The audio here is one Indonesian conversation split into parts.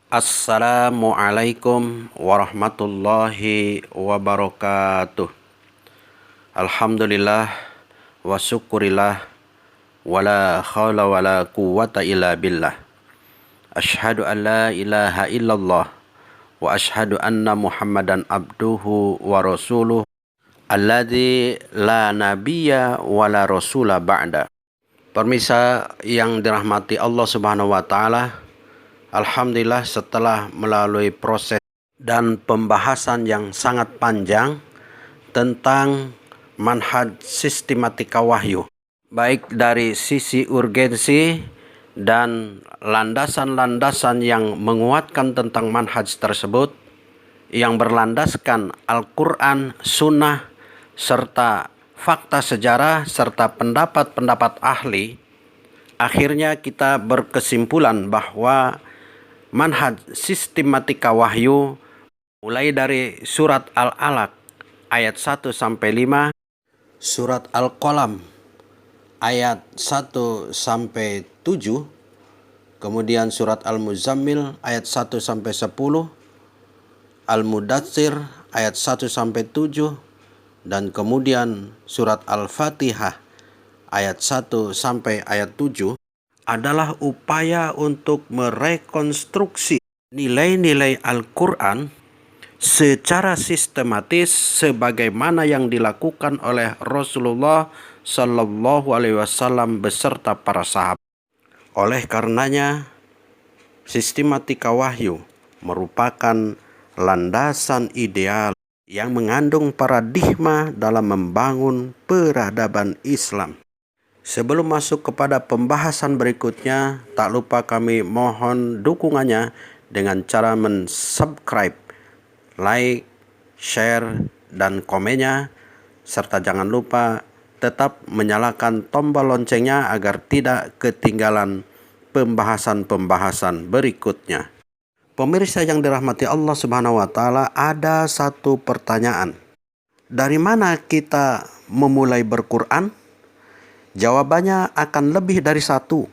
Assalamualaikum warahmatullahi wabarakatuh. Alhamdulillah wa syukurillah wala khawla wala quwwata illa billah. Ashhadu an la ilaha illallah wa ashhadu anna Muhammadan abduhu wa rasuluh alladzi la nabiyya wala rasula ba'da. Pemirsa yang dirahmati Allah Subhanahu wa taala, alhamdulillah setelah melalui proses dan pembahasan yang sangat panjang tentang manhaj sistematika wahyu, baik dari sisi urgensi dan landasan-landasan yang menguatkan tentang manhaj tersebut yang berlandaskan Al-Quran, Sunnah, serta fakta sejarah serta pendapat-pendapat ahli. Akhirnya kita berkesimpulan bahwa manhaj sistematika wahyu mulai dari surat Al-Alaq ayat 1-5, surat Al-Qalam ayat 1-7, kemudian surat Al-Muzammil ayat 1-10, Al-Mudatsir ayat 1-7, dan kemudian surat Al-Fatihah ayat 1 sampai ayat 7 adalah upaya untuk merekonstruksi nilai-nilai Al-Quran secara sistematis sebagaimana yang dilakukan oleh Rasulullah Sallallahu Alaihi Wasallam beserta para sahabat. Oleh karenanya, sistematika wahyu merupakan landasan ideal yang mengandung paradigma dalam membangun peradaban Islam. Sebelum masuk kepada pembahasan berikutnya, tak lupa kami mohon dukungannya dengan cara mensubscribe, like, share, dan komennya, serta jangan lupa tetap menyalakan tombol loncengnya agar tidak ketinggalan pembahasan-pembahasan berikutnya. Pemirsa yang dirahmati Allah Subhanahu wa taala, ada satu pertanyaan. Dari mana kita memulai berquran? Jawabannya akan lebih dari satu.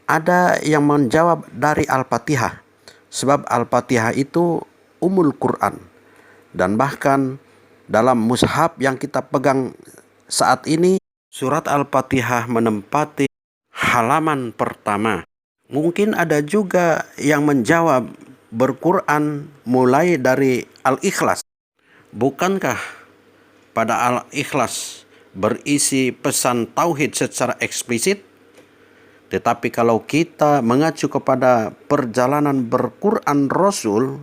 Ada yang menjawab dari Al-Fatihah, sebab Al-Fatihah itu Ummul Quran. Dan bahkan dalam mushaf yang kita pegang saat ini, surat Al-Fatihah menempati halaman pertama. Mungkin ada juga yang menjawab berquran mulai dari Al-Ikhlas. Bukankah pada Al-Ikhlas berisi pesan tauhid secara eksplisit? Tetapi kalau kita mengacu kepada perjalanan berquran Rasul,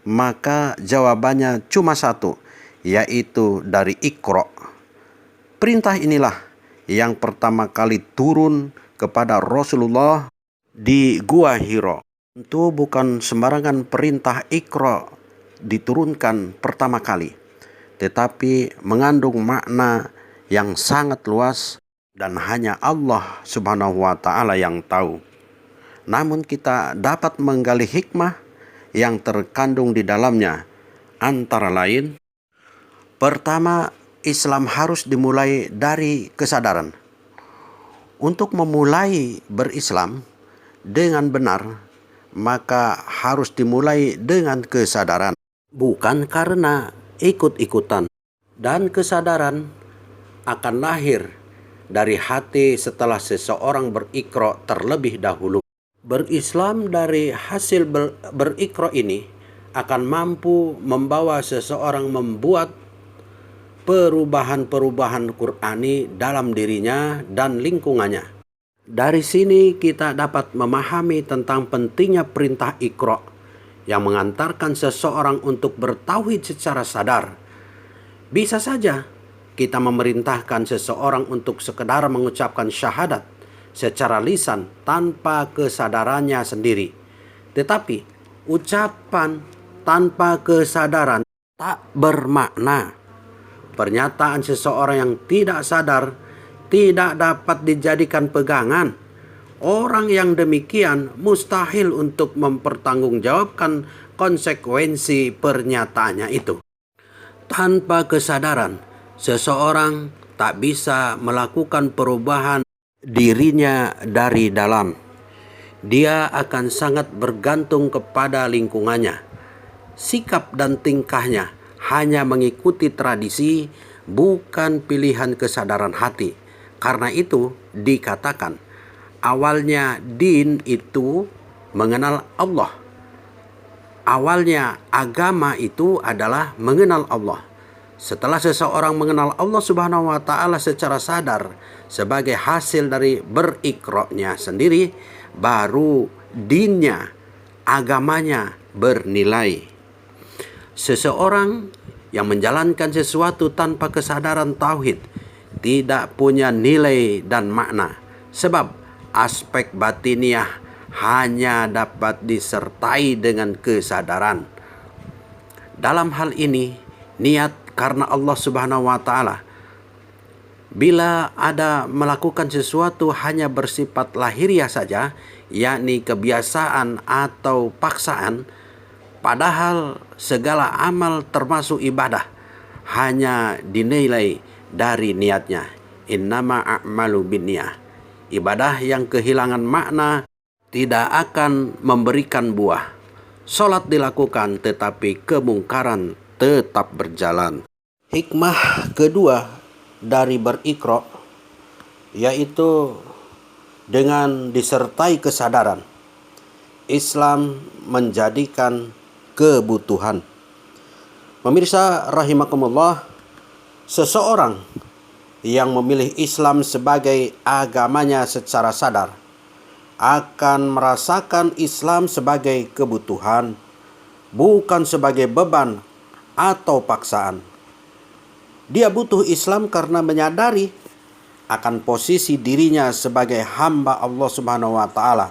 maka jawabannya cuma satu, yaitu dari Iqra. Perintah inilah yang pertama kali turun kepada Rasulullah di Gua Hira. Tentu bukan sembarangan perintah Iqra diturunkan pertama kali, tetapi mengandung makna yang sangat luas dan hanya Allah Subhanahu wa taala yang tahu. Namun kita dapat menggali hikmah yang terkandung di dalamnya. Antara lain, pertama, Islam harus dimulai dari kesadaran. Untuk memulai berislam dengan benar, maka harus dimulai dengan kesadaran, bukan karena ikut-ikutan. Dan kesadaran akan lahir dari hati setelah seseorang berikra terlebih dahulu. Berislam dari hasil berikra ini akan mampu membawa seseorang membuat perubahan-perubahan Qur'ani dalam dirinya dan lingkungannya. Dari sini kita dapat memahami tentang pentingnya perintah Iqra yang mengantarkan seseorang untuk bertauhid secara sadar. Bisa saja kita memerintahkan seseorang untuk sekedar mengucapkan syahadat secara lisan tanpa kesadarannya sendiri. Tetapi ucapan tanpa kesadaran tak bermakna. Pernyataan seseorang yang tidak sadar tidak dapat dijadikan pegangan. Orang yang demikian mustahil untuk mempertanggungjawabkan konsekuensi pernyataannya itu. Tanpa kesadaran, seseorang tak bisa melakukan perubahan dirinya dari dalam. dia akan sangat bergantung kepada lingkungannya. Sikap dan tingkahnya hanya mengikuti tradisi, bukan pilihan kesadaran hati. Karena itu dikatakan, awalnya din itu mengenal Allah. Awalnya agama itu adalah mengenal Allah. Setelah seseorang mengenal Allah Subhanahu wa taala secara sadar sebagai hasil dari berikroknya sendiri, baru dinnya, agamanya bernilai. Seseorang yang menjalankan sesuatu tanpa kesadaran tauhid tidak punya nilai dan makna, sebab aspek batiniah hanya dapat disertai dengan kesadaran. Dalam hal ini, niat karena Allah Subhanahu wa taala. Bila ada melakukan sesuatu hanya bersifat lahiriah saja, yakni kebiasaan atau paksaan, padahal segala amal termasuk ibadah hanya dinilai dari niatnya. Innama a'malu binniyah. Ibadah yang kehilangan makna tidak akan memberikan buah. Salat dilakukan tetapi kemungkaran tetap berjalan. Hikmah kedua dari berikro yaitu dengan disertai kesadaran. Islam menjadikan kebutuhan. Pemirsa rahimakumullah, seseorang yang memilih Islam sebagai agamanya secara sadar akan merasakan Islam sebagai kebutuhan, bukan sebagai beban atau paksaan. Dia butuh Islam karena menyadari akan posisi dirinya sebagai hamba Allah Subhanahu wa taala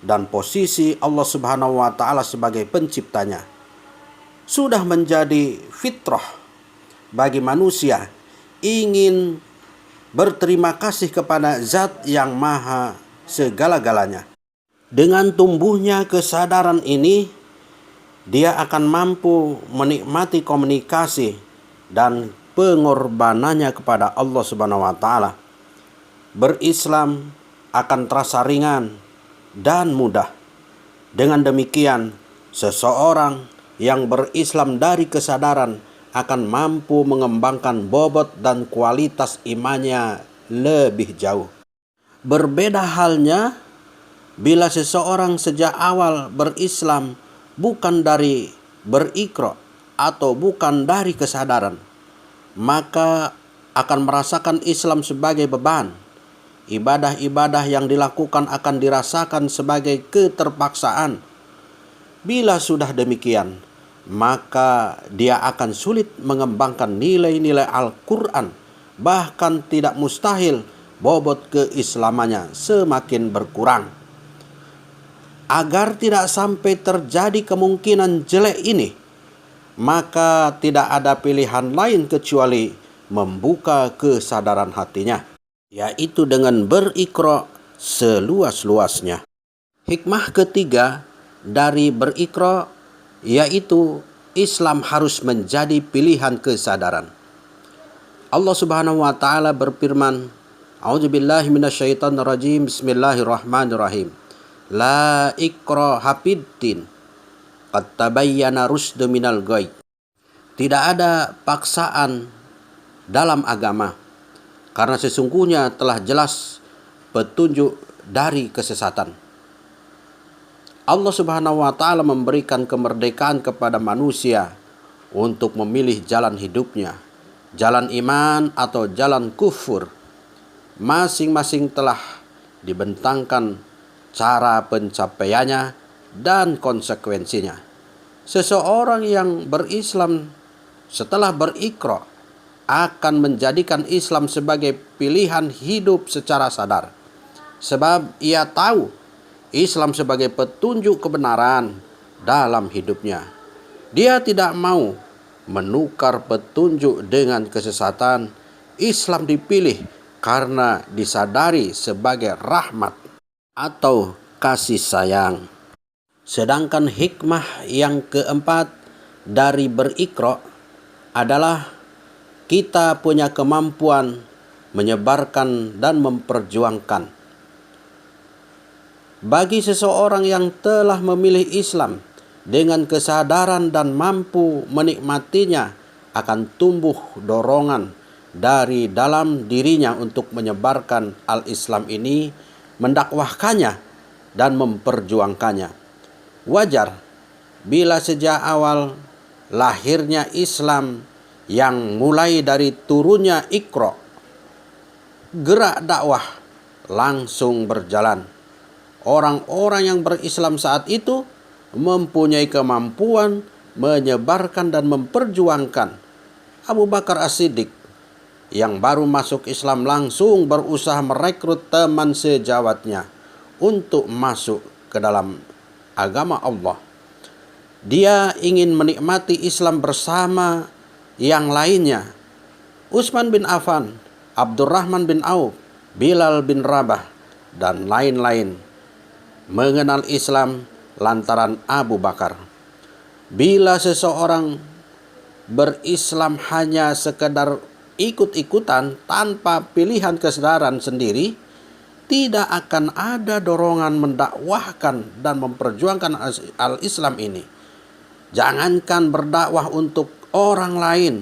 dan posisi Allah Subhanahu wa taala sebagai penciptanya. Sudah menjadi fitrah bagi manusia ingin berterima kasih kepada Zat yang Maha segala-galanya. Dengan tumbuhnya kesadaran ini, dia akan mampu menikmati komunikasi dan pengorbanannya kepada Allah Subhanahu wa taala. Berislam akan terasa ringan dan mudah. Dengan demikian, seseorang yang berislam dari kesadaran akan mampu mengembangkan bobot dan kualitas imannya lebih jauh. Berbeda halnya bila seseorang sejak awal berislam bukan dari berikro atau bukan dari kesadaran, maka akan merasakan Islam sebagai beban. Ibadah-ibadah yang dilakukan akan dirasakan sebagai keterpaksaan. Bila sudah demikian, maka dia akan sulit mengembangkan nilai-nilai Al-Quran. Bahkan tidak mustahil bobot keislamannya semakin berkurang. Agar tidak sampai terjadi kemungkinan jelek ini, maka tidak ada pilihan lain kecuali membuka kesadaran hatinya, yaitu dengan berikro seluas-luasnya. Hikmah ketiga dari berikro yaitu Islam harus menjadi pilihan kesadaran. Allah Subhanahu wa taala berfirman, A'udzubillahi minasyaitonirrajim. Bismillahirrahmanirrahim. La ikraha fiddin. Qad tabayyana rusdu minal ghayy. Tidak ada paksaan dalam agama, karena sesungguhnya telah jelas petunjuk dari kesesatan. Allah Subhanahu wa taala memberikan kemerdekaan kepada manusia untuk memilih jalan hidupnya, jalan iman atau jalan kufur. Masing-masing telah dibentangkan cara pencapaiannya dan konsekuensinya. Seseorang yang berislam setelah berikro akan menjadikan Islam sebagai pilihan hidup secara sadar, sebab ia tahu Islam sebagai petunjuk kebenaran dalam hidupnya. Dia tidak mau menukar petunjuk dengan kesesatan. Islam dipilih karena disadari sebagai rahmat atau kasih sayang. Sedangkan hikmah yang keempat dari berikro adalah kita punya kemampuan menyebarkan dan memperjuangkan Bagi seseorang yang telah memilih Islam dengan kesadaran dan mampu menikmatinya, akan tumbuh dorongan dari dalam dirinya untuk menyebarkan al-Islam ini, mendakwahkannya dan memperjuangkannya. Wajar bila sejak awal lahirnya Islam yang mulai dari turunnya Iqra, gerak dakwah langsung berjalan. Orang-orang yang berislam saat itu mempunyai kemampuan menyebarkan dan memperjuangkan. Abu Bakar As-Siddiq yang baru masuk Islam langsung berusaha merekrut teman sejawatnya untuk masuk ke dalam agama Allah. Dia ingin menikmati Islam bersama yang lainnya. Utsman bin Affan, Abdurrahman bin Auf, Bilal bin Rabah, dan lain-lain mengenal Islam lantaran Abu Bakar. Bila seseorang berislam hanya sekedar ikut-ikutan tanpa pilihan kesadaran sendiri, tidak akan ada dorongan mendakwahkan dan memperjuangkan al-Islam ini. Jangankan berdakwah untuk orang lain,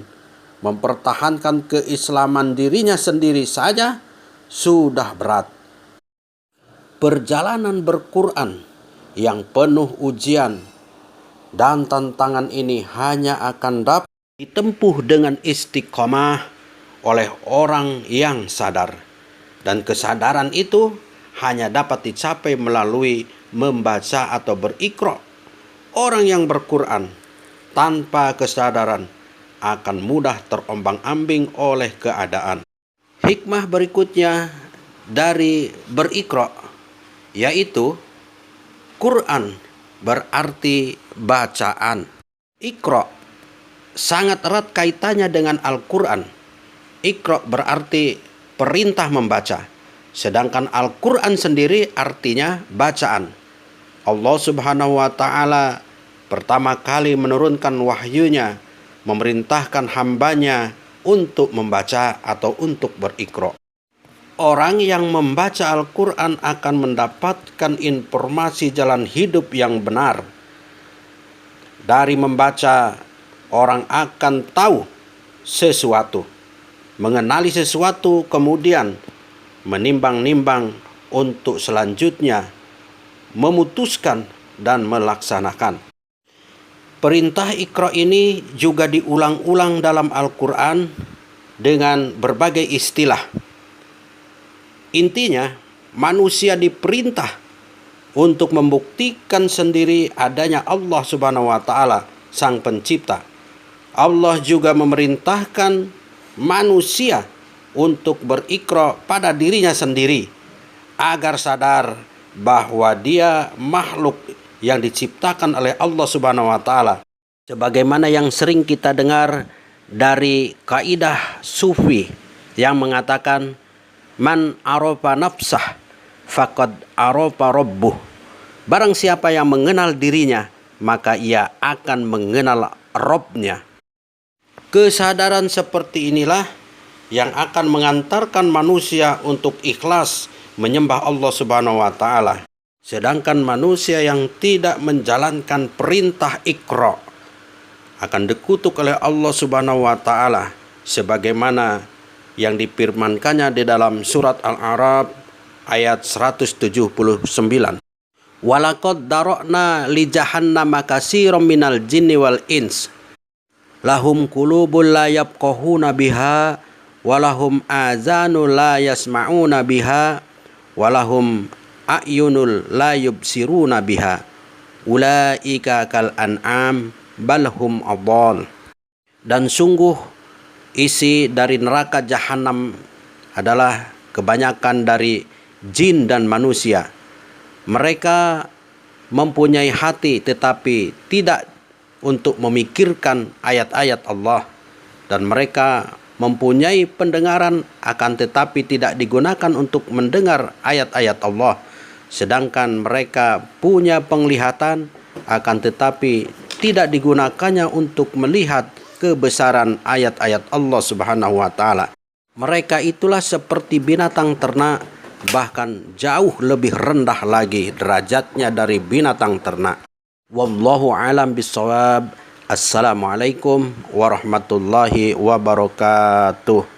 mempertahankan keislaman dirinya sendiri saja sudah berat. Perjalanan berquran yang penuh ujian dan tantangan ini hanya akan dapat ditempuh dengan istiqomah oleh orang yang sadar. Dan kesadaran itu hanya dapat dicapai melalui membaca atau berikra. Orang yang berquran tanpa kesadaran akan mudah terombang-ambing oleh keadaan. Hikmah berikutnya dari berikra yaitu Quran berarti bacaan. Iqra sangat erat kaitannya dengan Al-Quran. Iqra berarti perintah membaca, sedangkan Al-Quran sendiri artinya bacaan. Allah Subhanahu wa Ta'ala pertama kali menurunkan wahyunya, memerintahkan hambanya untuk membaca atau untuk berikra. Orang yang membaca Al-Quran akan mendapatkan informasi jalan hidup yang benar. Dari membaca, orang akan tahu sesuatu, mengenali sesuatu, kemudian menimbang-nimbang untuk selanjutnya memutuskan dan melaksanakan. Perintah Iqra ini juga diulang-ulang dalam Al-Quran dengan berbagai istilah. Intinya, manusia diperintah untuk membuktikan sendiri adanya Allah Subhanahu wa Ta'ala, Sang Pencipta. Allah juga memerintahkan manusia untuk berikra pada dirinya sendiri agar sadar bahwa dia makhluk yang diciptakan oleh Allah Subhanahu wa Ta'ala. Sebagaimana yang sering kita dengar dari kaidah sufi yang mengatakan man arafa nafsah faqad arafa rabbuh. Barang siapa yang mengenal dirinya, maka ia akan mengenal Rabb-nya. Kesadaran seperti inilah yang akan mengantarkan manusia untuk ikhlas menyembah Allah Subhanahu wa Ta'ala. Sedangkan manusia yang tidak menjalankan perintah Iqra akan dikutuk oleh Allah Subhanahu wa Ta'ala sebagaimana yang difirmankannya di dalam surat Al-A'raf ayat 179. Walaqad dara'na li jahannama katsiran minal jinni wal ins lahum qulubun la yafqahuna biha walahum azanu la yasma'una biha walahum a'yunul la yubsiruna biha ulaika kal an'am balhum adall. Dan sungguh isi dari neraka jahanam adalah kebanyakan dari jin dan manusia. Mereka mempunyai hati tetapi tidak untuk memikirkan ayat-ayat Allah, dan mereka mempunyai pendengaran akan tetapi tidak digunakan untuk mendengar ayat-ayat Allah, sedangkan mereka punya penglihatan akan tetapi tidak digunakannya untuk melihat kebesaran ayat-ayat Allah Subhanahu wa Ta'ala. Mereka itulah seperti binatang ternak bahkan jauh lebih rendah lagi derajatnya dari binatang ternak. Wallahu alam bisawab. Assalamualaikum warahmatullahi wabarakatuh.